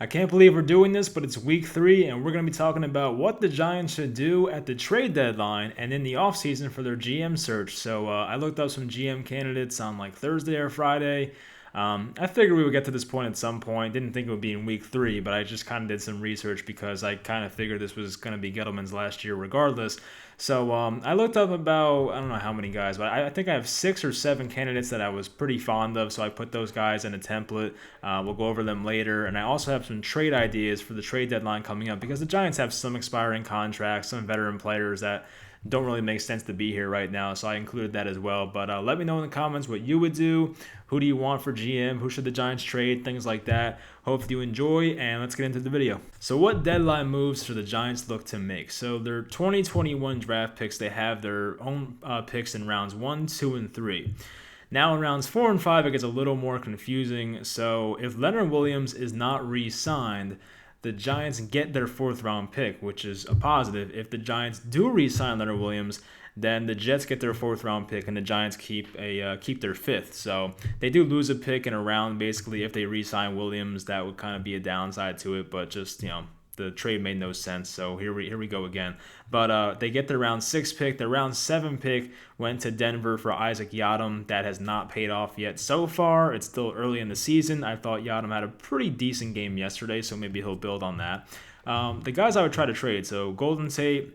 I can't believe we're doing this, but it's week 3, and we're going to be talking about what the Giants should do at the trade deadline and in the offseason for their GM search. So I looked up some GM candidates on like Thursday or Friday. I figured we would get to this point at some point. Didn't think it would be in week 3, but I just kind of did some research because I kind of figured this was going to be Gettleman's last year regardless. So I looked up about, I don't know how many guys, but I think I have 6 or 7 candidates that I was pretty fond of. So I put those guys in a template. We'll go over them later. And I also have some trade ideas for the trade deadline coming up because the Giants have some expiring contracts, some veteran players that don't really make sense to be here right now, so I included that as well. But let me know in the comments what you would do. Who do you want for GM? Who should the Giants trade? Things like that. Hope you enjoy, and let's get into the video. So what deadline moves should the Giants look to make? So their 2021 draft picks, they have their own picks in rounds 1, 2, and 3. Now in rounds 4 and 5, it gets a little more confusing. So if Leonard Williams is not re-signed, the Giants get their 4th-round pick, which is a positive. If the Giants do re-sign Leonard Williams, then the Jets get their 4th-round pick, and the Giants keep their 5th. So they do lose a pick in a round, basically. If they re-sign Williams, that would kind of be a downside to it, but just, the trade made no sense, so here we go again. But they get their round 6 pick. Their round 7 pick went to Denver for Isaac Yiadom. That has not paid off yet so far. It's still early in the season. I thought Yiadom had a pretty decent game yesterday, so maybe he'll build on that. The guys I would try to trade, so Golden Tate,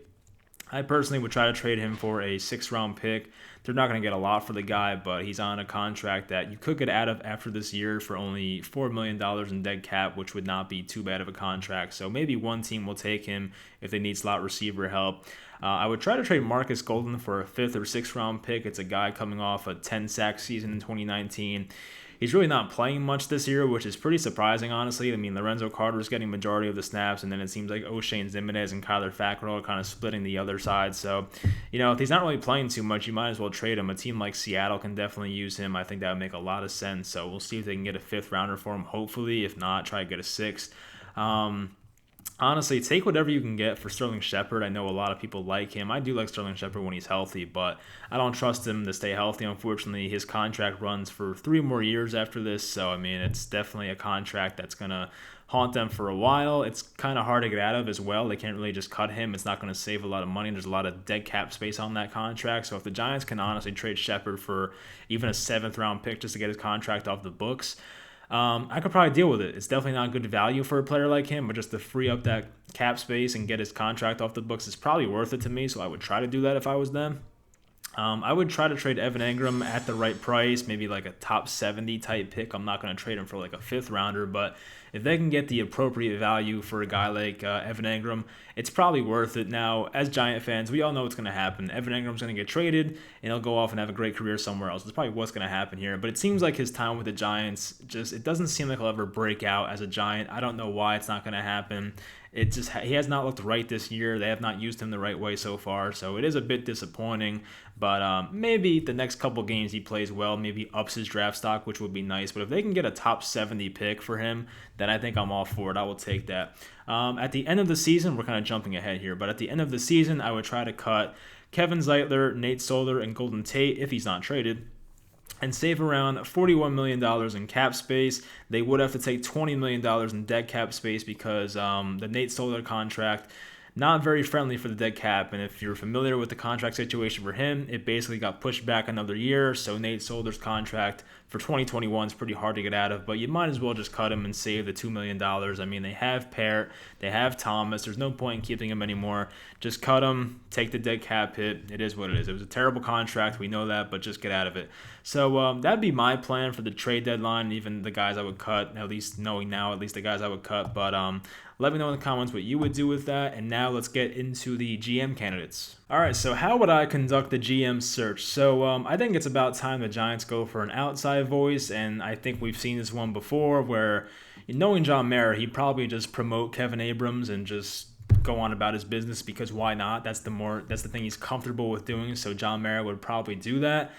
I personally would try to trade him for a 6th-round pick. They're not going to get a lot for the guy, but he's on a contract that you could get out of after this year for only $4 million in dead cap, which would not be too bad of a contract. So maybe one team will take him if they need slot receiver help. I would try to trade Marcus Golden for a 5th or 6th round pick. It's a guy coming off a 10-sack season in 2019. He's really not playing much this year, which is pretty surprising, honestly. I mean, Lorenzo Carter is getting majority of the snaps, and then it seems like O'Shane Ximines and Kyler Fackrell are kind of splitting the other side. So, if he's not really playing too much, you might as well trade him. A team like Seattle can definitely use him. I think that would make a lot of sense. So we'll see if they can get a 5th rounder for him, hopefully. If not, try to get a 6th. Honestly, take whatever you can get for Sterling Shepard. I know a lot of people like him. I do like Sterling Shepard when he's healthy, but I don't trust him to stay healthy. Unfortunately, his contract runs for 3 more years after this, so it's definitely a contract that's going to haunt them for a while. It's kind of hard to get out of as well. They can't really just cut him. It's not going to save a lot of money. There's a lot of dead cap space on that contract. So if the Giants can honestly trade Shepard for even a 7th-round pick just to get his contract off the books, I could probably deal with it. It's definitely not good value for a player like him, but just to free up that cap space and get his contract off the books is probably worth it to me, so I would try to do that if I was them. I would try to trade Evan Engram at the right price, maybe like a top 70 type pick. I'm not going to trade him for like a 5th rounder, but if they can get the appropriate value for a guy like Evan Engram, it's probably worth it. Now, as Giant fans, we all know what's going to happen. Evan Engram's going to get traded, and he'll go off and have a great career somewhere else. That's probably what's going to happen here. But it seems like his time with the Giants, it doesn't seem like he'll ever break out as a Giant. I don't know why it's not going to happen. He has not looked right this year. They have not used him the right way so far, so it is a bit disappointing. But maybe the next couple games he plays well, maybe ups his draft stock, which would be nice. But if they can get a top 70 pick for him, then I think I'm all for it. I will take that. At the end of the season, we're kind of jumping ahead here, but at the end of the season, I would try to cut Kevin Zeitler, Nate Solder, and Golden Tate if he's not traded, and save around $41 million in cap space. They would have to take $20 million in dead cap space because the Nate Solder contract, not very friendly for the dead cap. And if you're familiar with the contract situation for him, it basically got pushed back another year. So Nate Solder's contract for 2021 is pretty hard to get out of, but you might as well just cut him and save the $2 million. I mean, they have Parrott, they have Thomas. There's no point in keeping him anymore. Just cut him, take the dead cap hit. It is what it is. It was a terrible contract. We know that, but just get out of it. So that'd be my plan for the trade deadline, even the guys I would cut, at least knowing now, at least the guys I would cut. But let me know in the comments what you would do with that. And now let's get into the GM candidates. All right, so how would I conduct the GM search? So I think it's about time the Giants go for an outside voice, and I think we've seen this one before where, knowing John Mara, he'd probably just promote Kevin Abrams and just go on about his business because why not? That's the thing he's comfortable with doing, so John Mara would probably do that.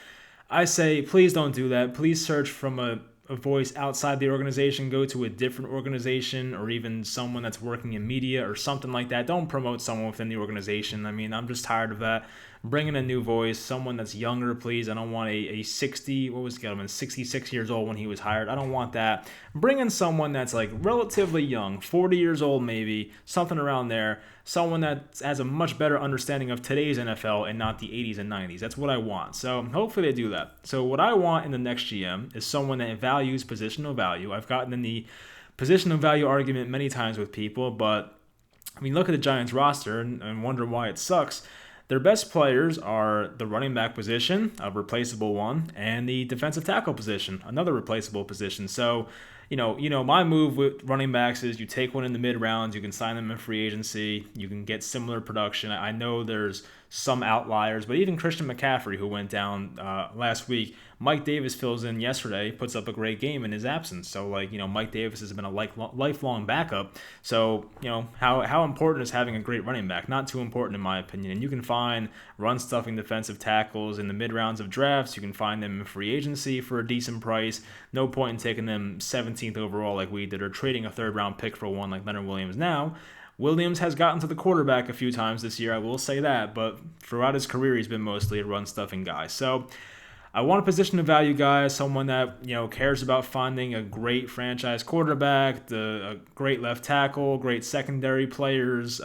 I say, please don't do that. Please search from a voice outside the organization, go to a different organization or even someone that's working in media or something like that. Don't promote someone within the organization. I mean, I'm just tired of that. Bring in a new voice, someone that's younger, please. I don't want a 60, what was Gettleman, 66 years old when he was hired. I don't want that. Bring in someone that's like relatively young, 40 years old maybe, something around there. Someone that has a much better understanding of today's NFL and not the 80s and 90s. That's what I want. So hopefully they do that. So what I want in the next GM is someone that values positional value. I've gotten in the positional value argument many times with people, but I mean, look at the Giants roster and wonder why it sucks. Their best players are the running back position, a replaceable one, and the defensive tackle position, another replaceable position. So, my move with running backs is you take one in the mid rounds, you can sign them in free agency, you can get similar production. I know there's some outliers, but even Christian McCaffrey, who went down last week, Mike Davis fills in yesterday, puts up a great game in his absence. So, Mike Davis has been a lifelong backup. So, how important is having a great running back? Not too important in my opinion. And you can find run-stuffing defensive tackles in the mid-rounds of drafts. You can find them in free agency for a decent price. No point in taking them 17th overall like we did, or trading a third-round pick for one like Leonard Williams now. Williams has gotten to the quarterback a few times this year, I will say that, but throughout his career, he's been mostly a run-stuffing guy. So I want a position of value guy, someone that cares about finding a great franchise quarterback, a great left tackle, great secondary players,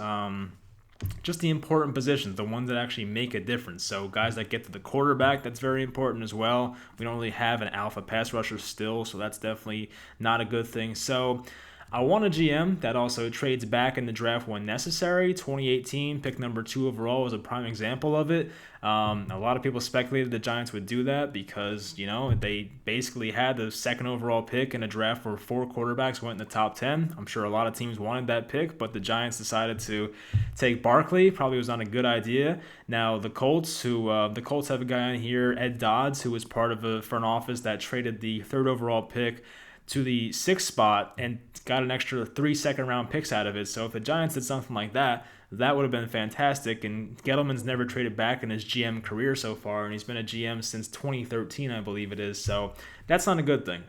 just the important positions, the ones that actually make a difference. So guys that get to the quarterback, that's very important as well. We don't really have an alpha pass rusher still, so that's definitely not a good thing. So I want a GM that also trades back in the draft when necessary. 2018, pick number 2 overall is a prime example of it. A lot of people speculated the Giants would do that because, they basically had the second overall pick in a draft where 4 quarterbacks went in the top 10. I'm sure a lot of teams wanted that pick, but the Giants decided to take Barkley. Probably was not a good idea. Now, the Colts have a guy on here, Ed Dodds, who was part of a front office that traded the 3rd overall pick to the 6th spot and got an extra 3 second-round picks out of it. So if the Giants did something like that, that would have been fantastic. And Gettleman's never traded back in his GM career so far, and he's been a GM since 2013, I believe it is. So that's not a good thing.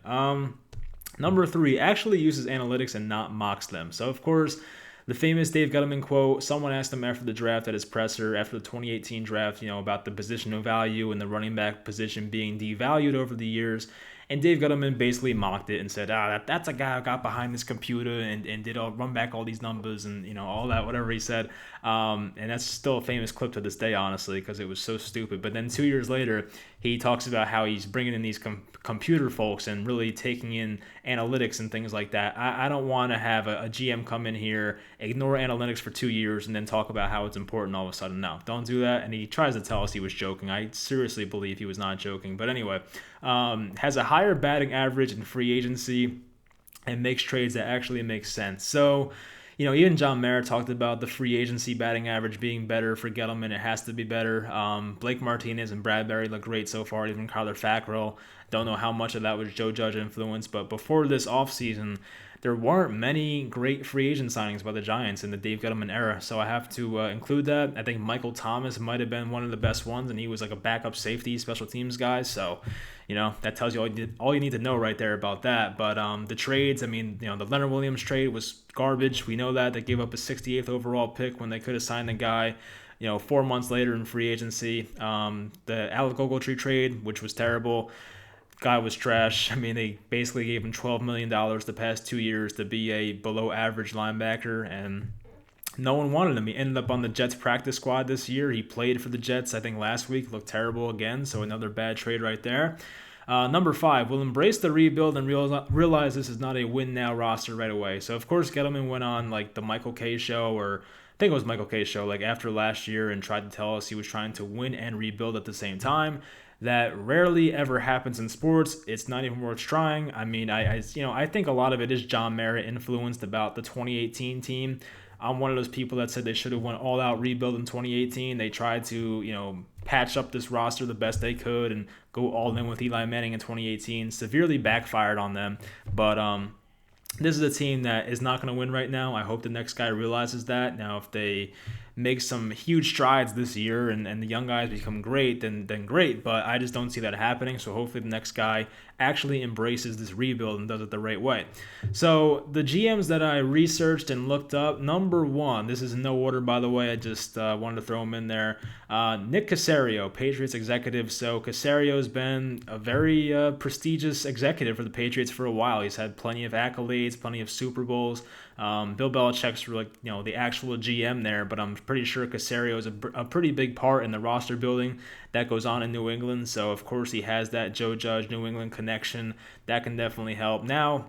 Number 3, actually uses analytics and not mocks them. So, of course, the famous Dave Gettleman quote, someone asked him after the draft at his presser, after the 2018 draft, about the positional value and the running back position being devalued over the years. And Dave Gettleman basically mocked it and said, that's a guy who got behind this computer and did run back all these numbers and, all that, whatever he said. And that's still a famous clip to this day, honestly, because it was so stupid. But then 2 years later, he talks about how he's bringing in these computer folks and really taking in analytics and things like that. I don't want to have a GM come in here, ignore analytics for 2 years, and then talk about how it's important all of a sudden. No, don't do that. And he tries to tell us he was joking. I seriously believe he was not joking. But anyway, has a higher batting average in free agency and makes trades that actually make sense. So, even John Mara talked about the free agency batting average being better for Gettleman. It has to be better. Blake Martinez and Bradbury look great so far, even Kyler Fackrell. Don't know how much of that was Joe Judge influence, but before this offseason, there weren't many great free agent signings by the Giants in the Dave Gettleman era, so I have to include that. I think Michael Thomas might have been one of the best ones, and he was like a backup safety, special teams guy, so that tells you all you need to know right there about that. But the trades, the Leonard Williams trade was garbage. We know that. They gave up a 68th overall pick when they could have signed the guy 4 months later in free agency. The Alec Ogletree trade, which was terrible. Guy was trash. They basically gave him $12 million the past 2 years to be a below average linebacker, and no one wanted him. He ended up on the Jets practice squad this year. He played for the Jets, I think, last week. Looked terrible again, so another bad trade right there. Number 5, will embrace the rebuild and realize this is not a win-now roster right away. So, of course, Gettleman went on the Michael Kay show, or I think it was Michael Kay's show, after last year, and tried to tell us he was trying to win and rebuild at the same time. That rarely ever happens in sports. It's not even worth trying. I think a lot of it is John Mara influenced about the 2018 team. I'm one of those people that said they should have went all-out rebuild in 2018. They tried to, patch up this roster the best they could and go all in with Eli Manning in 2018. Severely backfired on them. But this is a team that is not going to win right now. I hope the next guy realizes that. Now, if they make some huge strides this year and the young guys become great, then great. But I just don't see that happening. So hopefully the next guy actually embraces this rebuild and does it the right way. So the GMs that I researched and looked up, number one, this is in no order by the way, I just wanted to throw him in there. Nick Caserio, Patriots executive. So Caserio's been a very prestigious executive for the Patriots for a while. He's had plenty of accolades, plenty of Super Bowls. Bill Belichick's the actual GM there, but I'm pretty sure Caserio is a pretty big part in the roster building that goes on in New England. So of course he has that Joe Judge New England connection that can definitely help. Now,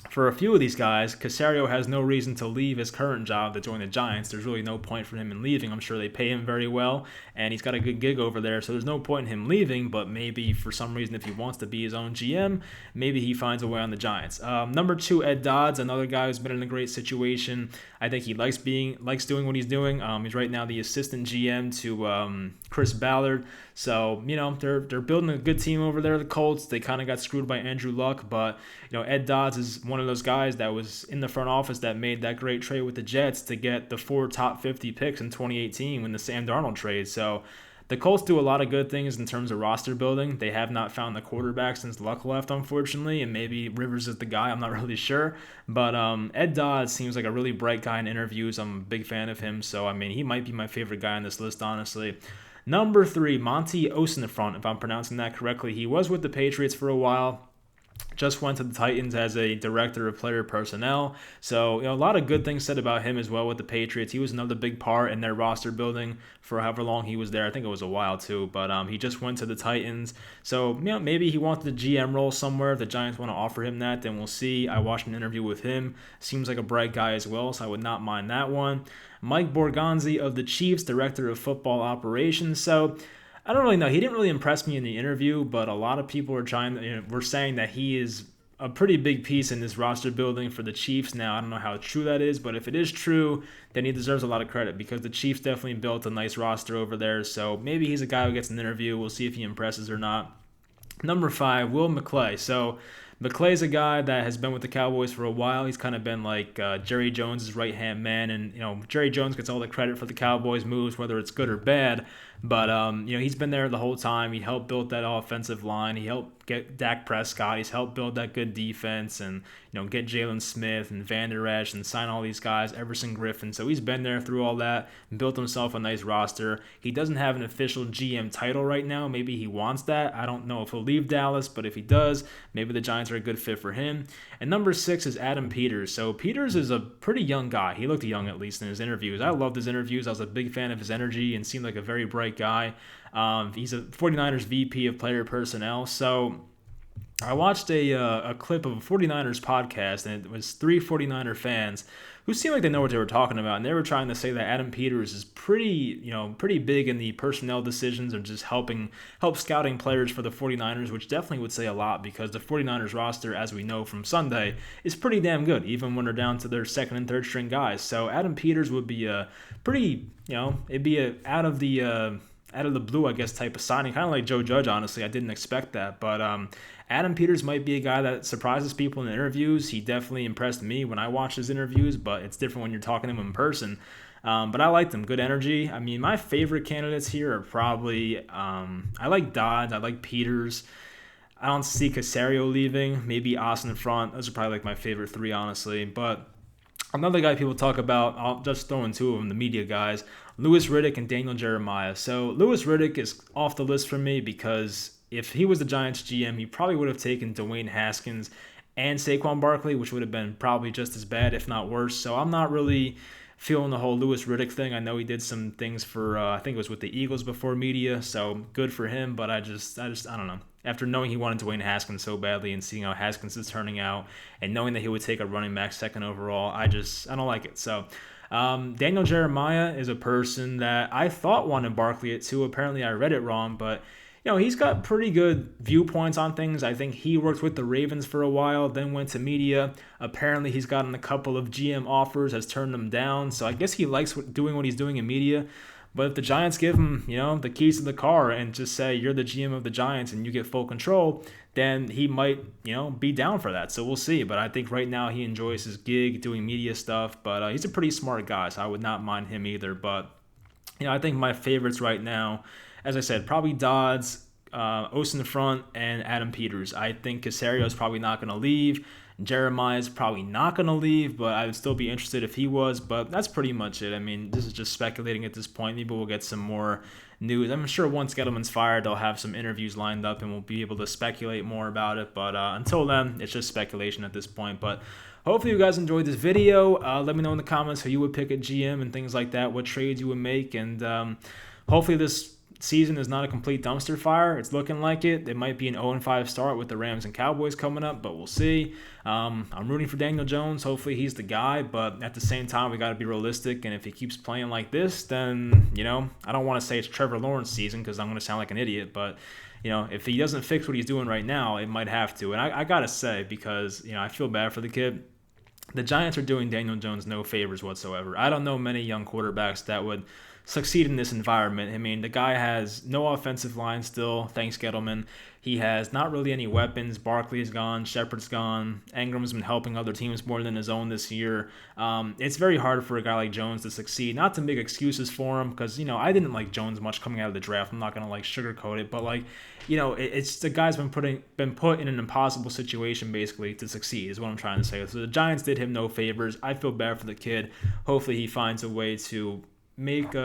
for a few of these guys, Caserio has no reason to leave his current job to join the Giants. There's really no point for him in leaving. I'm sure they pay him very well, and he's got a good gig over there, so there's no point in him leaving, but maybe for some reason if he wants to be his own GM, maybe he finds a way on the Giants. Number two, Ed Dodds, another guy who's been in a great situation. I think he likes doing what he's doing. He's right now the assistant GM to Chris Ballard. So, they're building a good team over there, the Colts. They kind of got screwed by Andrew Luck, but, Ed Dodds is one of those guys that was in the front office that made that great trade with the Jets to get the 4 top 50 picks in 2018 when the Sam Darnold trade. So the Colts do a lot of good things in terms of roster building. They have not found the quarterback since Luck left, unfortunately, and maybe Rivers is the guy. I'm not really sure. But Ed Dodds seems like a really bright guy in interviews. I'm a big fan of him. So, he might be my favorite guy on this list, honestly. Number 3, Monty Ossenfront, if I'm pronouncing that correctly. He was with the Patriots for a while. Just went to the Titans as a director of player personnel. So, a lot of good things said about him as well with the Patriots. He was another big part in their roster building for however long he was there. I think it was a while too, but he just went to the Titans. So, maybe he wants the GM role somewhere. If the Giants want to offer him that, then we'll see. I watched an interview with him. Seems like a bright guy as well, so I would not mind that one. Mike Borgonzi of the Chiefs, director of football operations. So, I don't really know. He didn't really impress me in the interview, but a lot of people were saying that he is a pretty big piece in this roster building for the Chiefs. Now, I don't know how true that is, but if it is true, then he deserves a lot of credit because the Chiefs definitely built a nice roster over there. So maybe he's a guy who gets an interview. We'll see if he impresses or not. Number 5, Will McClay. So McClay's a guy that has been with the Cowboys for a while. He's kind of been like Jerry Jones' right-hand man, and Jerry Jones gets all the credit for the Cowboys' moves, whether it's good or bad. But he's been there the whole time. He helped build that offensive line. He helped get Dak Prescott. He's helped build that good defense, and get Jalen Smith and Van Der Esch and sign all these guys, Everson Griffin. So he's been there through all that and built himself a nice roster. He doesn't have an official GM title right now. Maybe he wants that. I don't know if he'll leave Dallas, but if he does, maybe the Giants are a good fit for him. And number 6 is Adam Peters. So Peters is a pretty young guy. He looked young, at least in his interviews. I loved his interviews. I was a big fan of his energy and seemed like a very bright guy. He's a 49ers VP of player personnel. So I watched a clip of a 49ers podcast, and it was 3 49er fans who seemed like they know what they were talking about, and they were trying to say that Adam Peters is pretty big in the personnel decisions and just help scouting players for the 49ers, which definitely would say a lot because the 49ers roster, as we know from Sunday, is pretty damn good, even when they're down to their second and third string guys. So Adam Peters would be a pretty, it'd be a out of the blue, I guess, type of signing, kind of like Joe Judge, honestly. I didn't expect that, but Adam Peters might be a guy that surprises people in interviews. He definitely impressed me when I watched his interviews, but it's different when you're talking to him in person. But I liked him. Good energy. My favorite candidates here are probably, I like Dodds, I like Peters. I don't see Caserio leaving. Maybe Ossenfront. Those are probably like my favorite 3, honestly. But another guy people talk about, I'll just throw in 2 of them, the media guys, Louis Riddick and Daniel Jeremiah. So Louis Riddick is off the list for me because if he was the Giants GM, he probably would have taken Dwayne Haskins and Saquon Barkley, which would have been probably just as bad, if not worse. So I'm not really feeling the whole Louis Riddick thing. I know he did some things for, I think it was with the Eagles before media, so good for him, but I don't know. After knowing he wanted Dwayne Haskins so badly and seeing how Haskins is turning out and knowing that he would take a running back second overall, I don't like it. So Daniel Jeremiah is a person that I thought wanted Barkley at 2. Apparently I read it wrong, but he's got pretty good viewpoints on things. I think he worked with the Ravens for a while, then went to media. Apparently he's gotten a couple of GM offers, has turned them down. So I guess he likes doing what he's doing in media. But if the Giants give him, the keys to the car and just say you're the GM of the Giants and you get full control, then he might, be down for that. So we'll see. But I think right now he enjoys his gig doing media stuff. But he's a pretty smart guy, so I would not mind him either. But I think my favorites right now, as I said, probably Dodds, Osen front, and Adam Peters. I think Caserio is probably not going to leave. Jeremiah's probably not going to leave, but I would still be interested if he was. But that's pretty much it. I mean, this is just speculating at this point. Maybe we'll get some more news. I'm sure once Gettleman's fired, they'll have some interviews lined up and we'll be able to speculate more about it. But until then, it's just speculation at this point. But hopefully you guys enjoyed this video. Let me know in the comments who you would pick at GM and things like that, what trades you would make. And hopefully this season is not a complete dumpster fire. It's looking like it. It might be an 0-5 start with the Rams and Cowboys coming up, but we'll see. I'm rooting for Daniel Jones. Hopefully he's the guy, but at the same time, we got to be realistic. And if he keeps playing like this, then, I don't want to say it's Trevor Lawrence season because I'm going to sound like an idiot, but if he doesn't fix what he's doing right now, it might have to. And I got to say, because, I feel bad for the kid, the Giants are doing Daniel Jones no favors whatsoever. I don't know many young quarterbacks that would succeed in this environment. I mean, the guy has no offensive line still, thanks Gettleman. He has not really any weapons. Barkley's gone, Shepard's gone. Engram's been helping other teams more than his own this year. It's very hard for a guy like Jones to succeed. Not to make excuses for him, because, I didn't like Jones much coming out of the draft. I'm not going to, sugarcoat it. But, it's the guy's been put in an impossible situation, basically, to succeed, is what I'm trying to say. So the Giants did him no favors. I feel bad for the kid. Hopefully he finds a way to make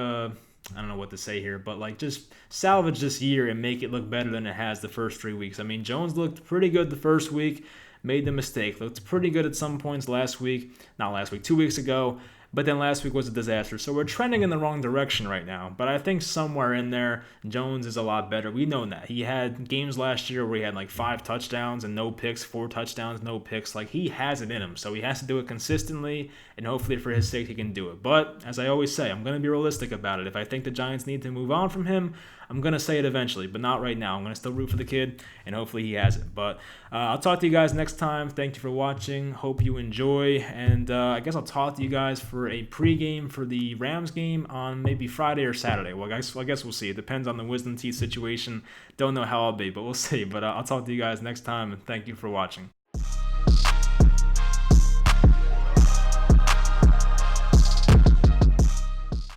I don't know what to say here, but just salvage this year and make it look better than it has the first 3 weeks. I mean, Jones looked pretty good the first week, made the mistake, looked pretty good at some points 2 weeks ago, but then last week was a disaster. So we're trending in the wrong direction right now, but I think somewhere in there, Jones is a lot better. We know that. He had games last year where he had 5 touchdowns and no picks, 4 touchdowns, no picks. He has it in him, so he has to do it consistently, and hopefully for his sake he can do it. But as I always say, I'm going to be realistic about it. If I think the Giants need to move on from him, I'm going to say it eventually, but not right now. I'm going to still root for the kid, and hopefully he has it. But I'll talk to you guys next time. Thank you for watching. Hope you enjoy, and I guess I'll talk to you guys for a pregame for the Rams game on maybe Friday or Saturday. Well, I guess we'll see. It depends on the wisdom teeth situation. Don't know how I'll be, but we'll see. But I'll talk to you guys next time, and thank you for watching.